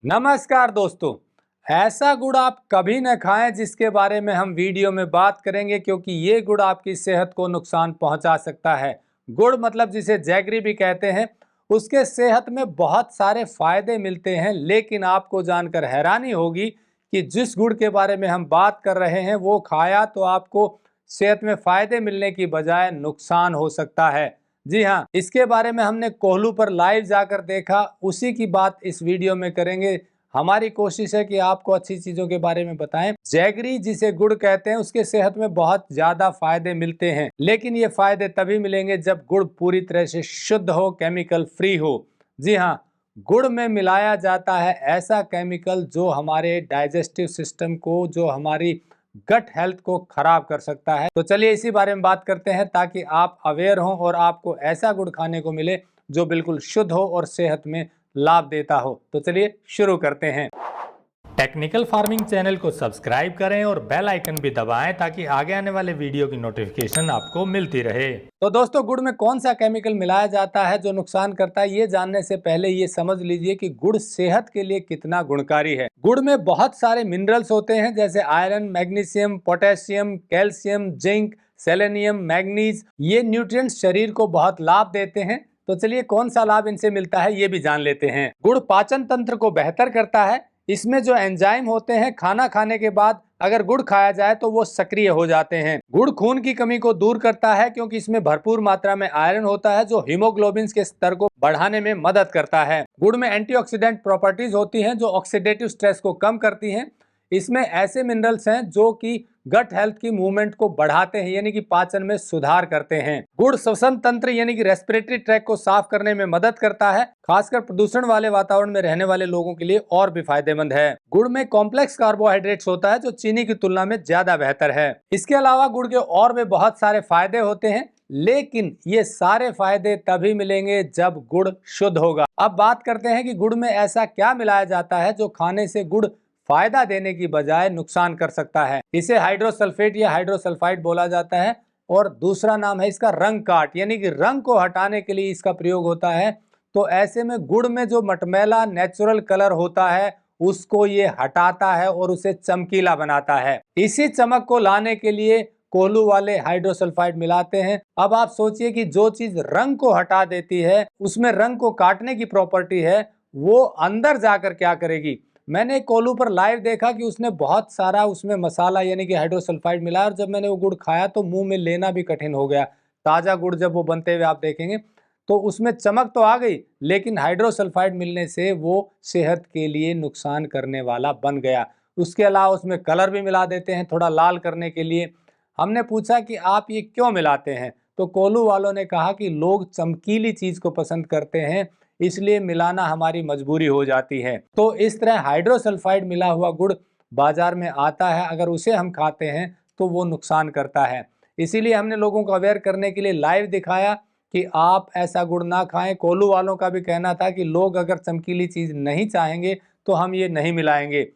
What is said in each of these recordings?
नमस्कार दोस्तों। ऐसा गुड़ आप कभी न खाएं जिसके बारे में हम वीडियो में बात करेंगे, क्योंकि ये गुड़ आपकी सेहत को नुकसान पहुंचा सकता है। गुड़ मतलब जिसे जैगरी भी कहते हैं, उसके सेहत में बहुत सारे फायदे मिलते हैं, लेकिन आपको जानकर हैरानी होगी कि जिस गुड़ के बारे में हम बात कर रहे हैं वो खाया तो आपको सेहत में फायदे मिलने की बजाय नुकसान हो सकता है। जी हाँ, इसके बारे में हमने कोहलू पर लाइव जाकर देखा, उसी की बात इस वीडियो में करेंगे। हमारी कोशिश है कि आपको अच्छी चीजों के बारे में बताएं। जैगरी जिसे गुड़ कहते हैं, उसके सेहत में बहुत ज्यादा फायदे मिलते हैं, लेकिन ये फायदे तभी मिलेंगे जब गुड़ पूरी तरह से शुद्ध हो, केमिकल फ्री हो। जी हाँ, गुड़ में मिलाया जाता है ऐसा केमिकल जो हमारे डाइजेस्टिव सिस्टम को, जो हमारी गट हेल्थ को खराब कर सकता है। तो चलिए इसी बारे में बात करते हैं, ताकि आप अवेयर हों और आपको ऐसा गुड़ खाने को मिले जो बिल्कुल शुद्ध हो और सेहत में लाभ देता हो। तो चलिए शुरू करते हैं। टेक्निकल फार्मिंग चैनल को सब्सक्राइब करें और बेल आइकन भी दबाएं, ताकि आगे आने वाले वीडियो की नोटिफिकेशन आपको मिलती रहे। तो दोस्तों, गुड़ में कौन सा केमिकल मिलाया जाता है जो नुकसान करता है, ये जानने से पहले ये समझ लीजिए कि गुड़ सेहत के लिए कितना गुणकारी है। गुड़ में बहुत सारे मिनरल्स होते हैं, जैसे iron, magnesium, potassium, calcium, zinc, selenium, manganese. ये न्यूट्रिएंट्स शरीर को बहुत लाभ देते हैं। तो चलिए कौन सा लाभ इनसे मिलता है ये भी जान लेते हैं। गुड़ पाचन तंत्र को बेहतर करता है। इसमें जो एंजाइम होते हैं, खाना खाने के बाद अगर गुड़ खाया जाए तो वो सक्रिय हो जाते हैं। गुड़ खून की कमी को दूर करता है, क्योंकि इसमें भरपूर मात्रा में आयरन होता है जो हीमोग्लोबिन के स्तर को बढ़ाने में मदद करता है। गुड़ में एंटीऑक्सीडेंट प्रॉपर्टीज होती हैं जो ऑक्सीडेटिव स्ट्रेस को कम करती हैं। इसमें ऐसे मिनरल्स हैं जो कि गट हेल्थ की मूवमेंट को बढ़ाते हैं, यानी कि पाचन में सुधार करते हैं। गुड़ श्वसन तंत्र यानी कि रेस्पिरेटरी ट्रैक को साफ करने में मदद करता है, खासकर प्रदूषण वाले वातावरण में रहने वाले लोगों के लिए और भी फायदेमंद है। गुड़ में कॉम्प्लेक्स कार्बोहाइड्रेट्स होता है जो चीनी की तुलना में ज्यादा बेहतर है। इसके अलावा गुड़ के और भी बहुत सारे फायदे होते हैं, लेकिन ये सारे फायदे तभी मिलेंगे जब गुड़ शुद्ध होगा। अब बात करते हैं कि गुड़ में ऐसा क्या मिलाया जाता है जो खाने से गुड़ फायदा देने की बजाय नुकसान कर सकता है। इसे हाइड्रोसल्फेट या हाइड्रोसल्फाइड बोला जाता है, और दूसरा नाम है इसका रंग काट, यानी कि रंग को हटाने के लिए इसका प्रयोग होता है। तो ऐसे में गुड़ में जो मटमैला नेचुरल कलर होता है उसको ये हटाता है और उसे चमकीला बनाता है। इसी चमक को लाने के लिए कोहलू वाले हाइड्रोसल्फाइड मिलाते हैं। अब आप सोचिए कि जो चीज रंग को हटा देती है, उसमें रंग को काटने की प्रॉपर्टी है, वो अंदर जाकर क्या करेगी। मैंने कोहलू पर लाइव देखा कि उसने बहुत सारा उसमें मसाला यानी कि हाइड्रोसल्फाइड मिला, और जब मैंने वो गुड़ खाया तो मुंह में लेना भी कठिन हो गया। ताज़ा गुड़ जब वो बनते हुए आप देखेंगे तो उसमें चमक तो आ गई, लेकिन हाइड्रोसल्फाइड मिलने से वो सेहत के लिए नुकसान करने वाला बन गया। उसके अलावा उसमें कलर भी मिला देते हैं थोड़ा लाल करने के लिए। हमने पूछा कि आप ये क्यों मिलाते हैं, तो कोहलू वालों ने कहा कि लोग चमकीली चीज को पसंद करते हैं, इसलिए मिलाना हमारी मजबूरी हो जाती है। तो इस तरह हाइड्रोसल्फाइड मिला हुआ गुड़ बाजार में आता है, अगर उसे हम खाते हैं तो वो नुकसान करता है। इसीलिए हमने लोगों को अवेयर करने के लिए लाइव दिखाया कि आप ऐसा गुड़ ना खाएं। कोहलू वालों का भी कहना था कि लोग अगर चमकीली चीज नहीं चाहेंगे तो हम ये नहीं मिलाएंगे,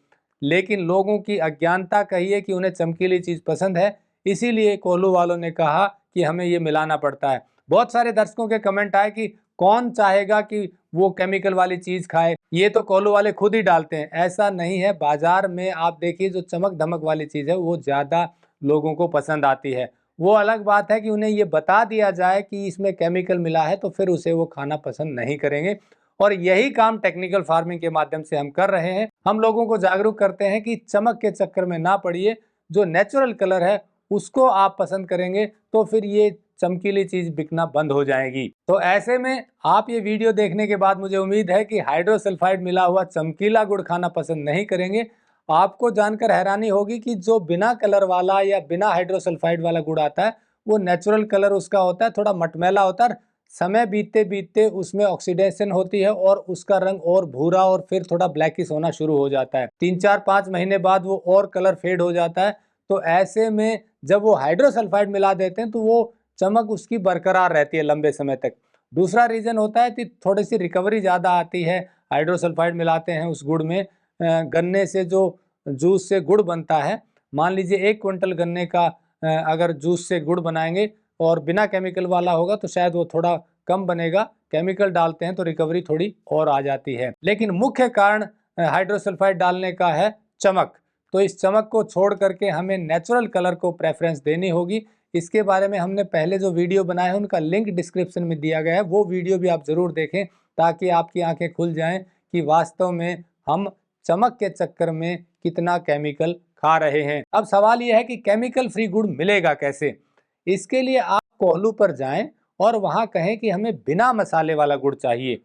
लेकिन लोगों की अज्ञानता कहिए कि उन्हें चमकीली चीज पसंद है, इसीलिए कोहलू वालों ने कहा कि हमें ये मिलाना पड़ता है। बहुत सारे दर्शकों के कमेंट आए कि कौन चाहेगा कि वो केमिकल वाली चीज खाए, ये तो कोहलू वाले खुद ही डालते हैं। ऐसा नहीं है, बाजार में आप देखिए जो चमक धमक वाली चीज है वो ज्यादा लोगों को पसंद आती है। वो अलग बात है कि उन्हें ये बता दिया जाए कि इसमें केमिकल मिला है तो फिर उसे वो खाना पसंद नहीं करेंगे। और यही काम टेक्निकल फार्मिंग के माध्यम से हम कर रहे हैं। हम लोगों को जागरूक करते हैं कि चमक के चक्कर में ना पड़िए, जो नेचुरल कलर है उसको आप पसंद करेंगे तो फिर ये चमकीली चीज बिकना बंद हो जाएगी। तो ऐसे में आप ये वीडियो देखने के बाद मुझे उम्मीद है कि हाइड्रोसल्फाइड मिला हुआ चमकीला गुड़ खाना पसंद नहीं करेंगे। आपको जानकर हैरानी होगी कि जो बिना कलर वाला या बिना हाइड्रोसल्फाइड वाला गुड़ आता है वो नेचुरल कलर उसका होता है, थोड़ा मटमैला होता है। समय बीतते बीतते उसमें ऑक्सीडेशन होती है और उसका रंग और भूरा और फिर थोड़ा ब्लैकिश होना शुरू हो जाता है। 3-4-5 महीने बाद वो और कलर फेड हो जाता है। तो ऐसे में जब वो हाइड्रोसल्फाइड मिला देते हैं तो वो चमक उसकी बरकरार रहती है लंबे समय तक। दूसरा रीजन होता है कि थोड़ी सी रिकवरी ज़्यादा आती है। हाइड्रोसल्फाइड मिलाते हैं उस गुड़ में, गन्ने से जो जूस से गुड़ बनता है, मान लीजिए 1 क्विंटल गन्ने का अगर जूस से गुड़ बनाएंगे और बिना केमिकल वाला होगा तो शायद वो थोड़ा कम बनेगा। केमिकल डालते हैं तो रिकवरी थोड़ी और आ जाती है। लेकिन मुख्य कारण हाइड्रोसल्फाइड डालने का है चमक। तो इस चमक को छोड़ करके हमें नेचुरल कलर को प्रेफरेंस देनी होगी। इसके बारे में हमने पहले जो वीडियो बनाए हैं उनका लिंक डिस्क्रिप्शन में दिया गया है, वो वीडियो भी आप ज़रूर देखें ताकि आपकी आंखें खुल जाएं कि वास्तव में हम चमक के चक्कर में कितना केमिकल खा रहे हैं। अब सवाल यह है कि केमिकल फ्री गुड़ मिलेगा कैसे। इसके लिए आप कोल्हू पर जाएं और वहां कहें कि हमें बिना मसाले वाला गुड़ चाहिए।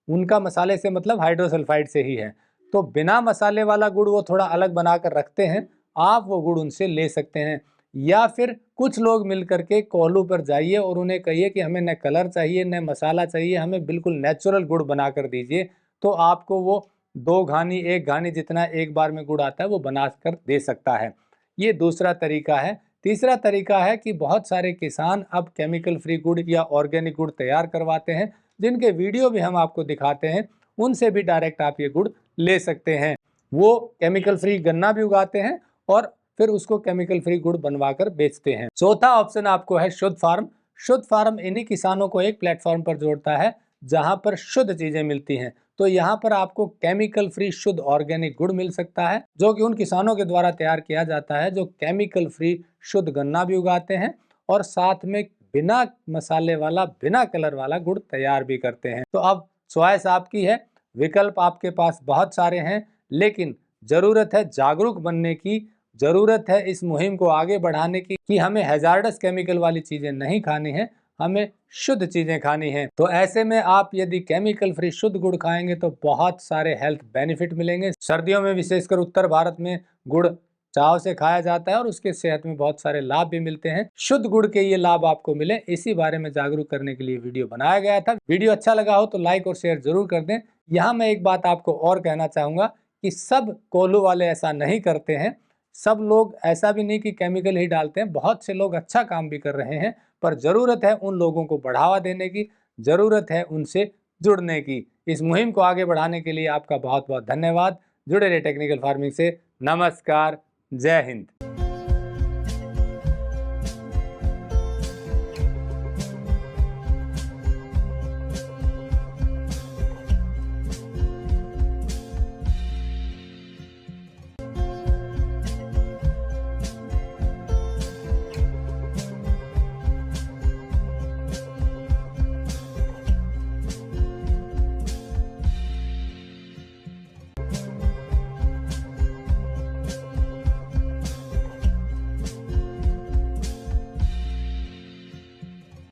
उनका मसाले से मतलब हाइड्रोसल्फाइड से ही है, तो बिना मसाले वाला गुड़ वो थोड़ा अलग बनाकर रखते हैं, आप वो गुड़ उनसे ले सकते हैं। या फिर कुछ लोग मिल करके कोल्हू पर जाइए और उन्हें कहिए कि हमें न कलर चाहिए न मसाला चाहिए, हमें बिल्कुल नेचुरल गुड़ बना कर दीजिए। तो आपको वो 2 घानी 1 घानी जितना एक बार में गुड़ आता है वो बना कर दे सकता है। ये दूसरा तरीका है। तीसरा तरीका है कि बहुत सारे किसान अब केमिकल फ्री गुड़ या ऑर्गेनिक गुड़ तैयार करवाते हैं, जिनके वीडियो भी हम आपको दिखाते हैं। उनसे भी डायरेक्ट आप ये गुड़ ले सकते हैं। वो केमिकल फ्री गन्ना भी उगाते हैं और फिर उसको केमिकल फ्री गुड़ बनवा कर बेचते हैं। चौथा ऑप्शन आपको है शुद्ध फार्म। शुद्ध फार्म इन्हीं किसानों को एक प्लेटफॉर्म पर जोड़ता है जहां पर शुद्ध चीजें मिलती हैं। तो यहाँ पर आपको केमिकल फ्री शुद्ध ऑर्गेनिक गुड़ मिल सकता है, जो कि उन किसानों के द्वारा तैयार किया जाता है जो केमिकल फ्री शुद्ध गन्ना भी उगाते हैं और साथ में बिना मसाले वाला बिना कलर वाला गुड़ तैयार भी करते हैं। तो अब चॉइस आपकी है, विकल्प आपके पास बहुत सारे हैं, लेकिन जरूरत है जागरूक बनने की, जरूरत है इस मुहिम को आगे बढ़ाने की कि हमें हैजार्डस केमिकल वाली चीजें नहीं खानी है, हमें शुद्ध चीजें खानी हैं। तो ऐसे में आप यदि केमिकल फ्री शुद्ध गुड़ खाएंगे तो बहुत सारे हेल्थ बेनिफिट मिलेंगे। सर्दियों में विशेषकर उत्तर भारत में गुड़ चाव से खाया जाता है और उसके सेहत में बहुत सारे लाभ भी मिलते हैं। शुद्ध गुड़ के ये लाभ आपको मिले, इसी बारे में जागरूक करने के लिए वीडियो बनाया गया था। वीडियो अच्छा लगा हो तो लाइक और शेयर जरूर कर दें। यहाँ मैं एक बात आपको और कहना चाहूँगा कि सब कोल्हू वाले ऐसा नहीं करते हैं, सब लोग ऐसा भी नहीं कि केमिकल ही डालते हैं, बहुत से लोग अच्छा काम भी कर रहे हैं। पर ज़रूरत है उन लोगों को बढ़ावा देने की, ज़रूरत है उनसे जुड़ने की। इस मुहिम को आगे बढ़ाने के लिए आपका बहुत बहुत धन्यवाद। जुड़े रहे टेक्निकल फार्मिंग से। नमस्कार, जय हिंद।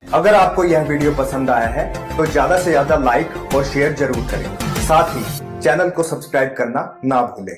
अगर आपको यह वीडियो पसंद आया है तो ज्यादा से ज्यादा लाइक और शेयर जरूर करें। साथ ही चैनल को सब्सक्राइब करना ना भूलें।